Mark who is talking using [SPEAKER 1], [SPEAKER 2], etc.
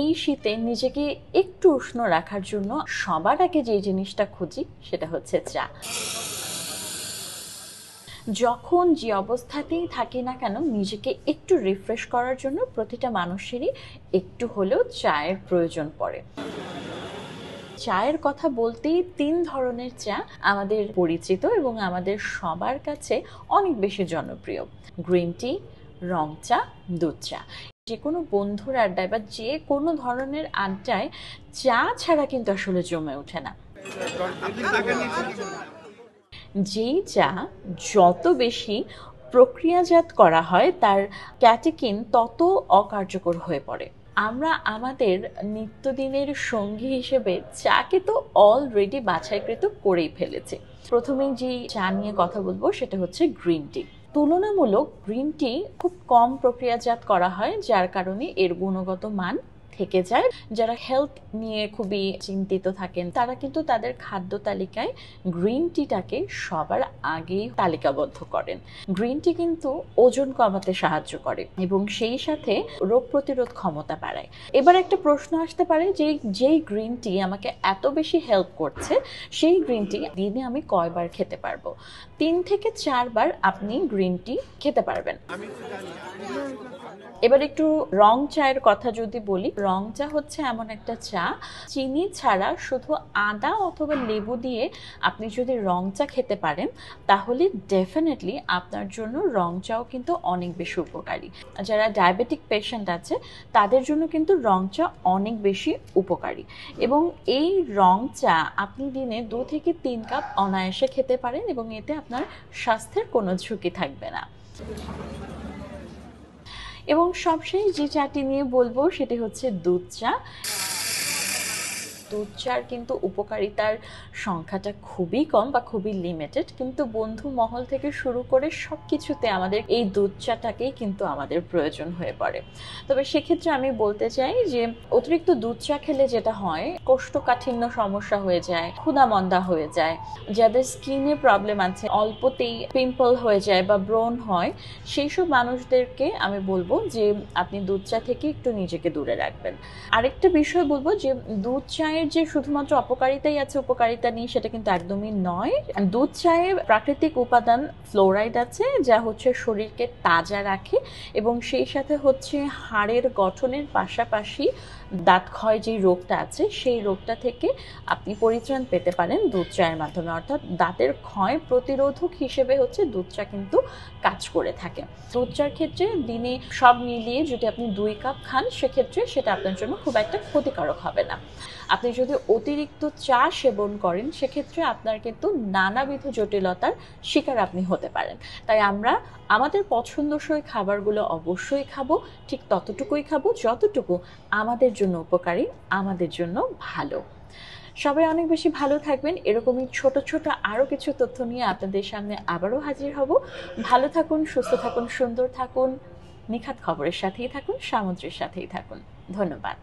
[SPEAKER 1] এই শীতে নিজেকে একটু উষ্ণ রাখার জন্য সবার আগে যে জিনিসটা খুঁজি সেটা হচ্ছে চা। যখন যে অবস্থাতেই থাকি না কেন নিজেকে একটু রিফ্রেশ করার জন্য প্রতিটা মানুষেরই একটু হলেও চায়ের প্রয়োজন পড়ে। চায়ের কথা বলতেই ৩ ধরনের চা আমাদের পরিচিত এবং আমাদের সবার কাছে অনেক বেশি জনপ্রিয়। গ্রিন টি, রং চা, দুধ চা। যে কোনো বন্ধুর আড্ডায় বা যে কোনো ধরনের আড্ডায় চা ছাড়া কিন্তু আসলে জমে ওঠে না। যেই চা যত বেশি প্রক্রিয়াজাত করা হয় তার ক্যাটেকিন তত অকার্যকর হয়ে পড়ে। আমরা আমাদের নিত্যদিনের সঙ্গী হিসেবে চাকে তো অলরেডি বাছাইকৃত করেই ফেলেছি। প্রথমেই যে চা নিয়ে কথা বলবো সেটা হচ্ছে গ্রিন টি। তুলনামূলক গ্রিন টি খুব কম প্রক্রিয়াজাত করা হয়, যার কারণে এর গুণগত মান থেকে যায়। যারা হেলথ নিয়ে খুবই চিন্তিত থাকেন তারা কিন্তু তাদের খাদ্য তালিকায় গ্রিন টিটাকে সবার আগেই তালিকাবদ্ধ করেন। গ্রিন টি কিন্তু ওজন কমাতে সাহায্য করে এবং সেই সাথে রোগ প্রতিরোধ ক্ষমতা বাড়ায়। এবার একটা প্রশ্ন আসতে পারে যে যেই গ্রিন টি আমাকে এত বেশি হেল্প করছে সেই গ্রিন টি দিনে আমি কয়বার খেতে পারবো? ৩ থেকে ৪ বার আপনি গ্রিন টি খেতে পারবেন। এবার একটু রং চায়ের কথা যদি বলি, রং চা হচ্ছে এমন একটা চা চিনি ছাড়া শুধু আদা অথবা লেবু দিয়ে আপনি যদি রং চা খেতে পারেন তাহলে ডেফিনেটলি আপনার জন্য রং চাও কিন্তু অনেক বেশি উপকারী। যারা ডায়াবেটিক পেশেন্ট আছে তাদের জন্য কিন্তু রং চা অনেক বেশি উপকারী এবং এই রং চা আপনি দিনে 2 থেকে 3 কাপ অনায়াসে খেতে পারেন এবং এতে আপনার স্বাস্থ্যের কোনো ঝুঁকি থাকবে না। এবং সবশেষ যে চাটি নিয়ে বলবো সেটি হচ্ছে দুধ চা। দুধ চার কিন্তু উপকারিতার সংখ্যাটা খুবই কম বা খুবই লিমিটেড, কিন্তু বন্ধু মহল থেকে শুরু করে সব কিছুতে আমাদের এই দুধ চাটাকেই কিন্তু আমাদের প্রয়োজন হয়ে পড়ে। তবে সেক্ষেত্রে আমি বলতে চাই যে অতিরিক্ত দুধ চা খেলে যেটা হয় কোষ্ঠকাঠিন্য সমস্যা হয়ে যায়, ক্ষুধা-মন্দা হয়ে যায়, যাদের স্কিনে প্রবলেম আছে, অল্পতেই পিম্পল হয়ে যায় বা ব্রণ হয়, সেই সব মানুষদেরকে আমি বলবো যে আপনি দুধ চা থেকে একটু নিজেকে দূরে রাখবেন। আরেকটা বিষয় বলবো যে দুধ চায়ের যে শুধুমাত্র অপকারিতাই আছে, উপকারিতা নেই সেটা কিন্তু একদমই নয়। দুধ চায়ে প্রাকৃতিক উপাদান ফ্লোরাইড আছে যা হচ্ছে শরীরকে তাজা রাখে এবং সেই সাথে হচ্ছে হাড়ের গঠনের পাশাপাশি দাঁত ক্ষয় যে রোগটা আছে সেই রোগটা থেকে আপনি পরিত্রাণ পেতে পারেন দুধ চায়ের মাধ্যমে। অর্থাৎ দাঁতের ক্ষয় প্রতিরোধক হিসেবে হচ্ছে দুধ চা কিন্তু কাজ করে থাকে। দুধ চার ক্ষেত্রে দিনে সব মিলিয়ে যদি আপনি 2 কাপ খান সেক্ষেত্রে সেটা আপনার জন্য খুব একটা ক্ষতিকারক হবে না। আপনি যদি অতিরিক্ত চা সেবন করেন সেক্ষেত্রে আপনার কিন্তু নানাবিধ জটিলতার শিকার আপনি হতে পারেন। তাই আমরা আমাদের পছন্দসই খাবারগুলো অবশ্যই খাবো, ঠিক ততটুকুই খাবো যতটুকু আমাদের জন্য উপকারী, আমাদের জন্য ভালো। সবাই অনেক বেশি ভালো থাকবেন। এরকমই ছোট ছোট আরও কিছু তথ্য নিয়ে আপনাদের সামনে আবারও হাজির হব। ভালো থাকুন, সুস্থ থাকুন, সুন্দর থাকুন, নিখাত খবরের সাথেই থাকুন, সামুদ্রিক সাথেই থাকুন। ধন্যবাদ।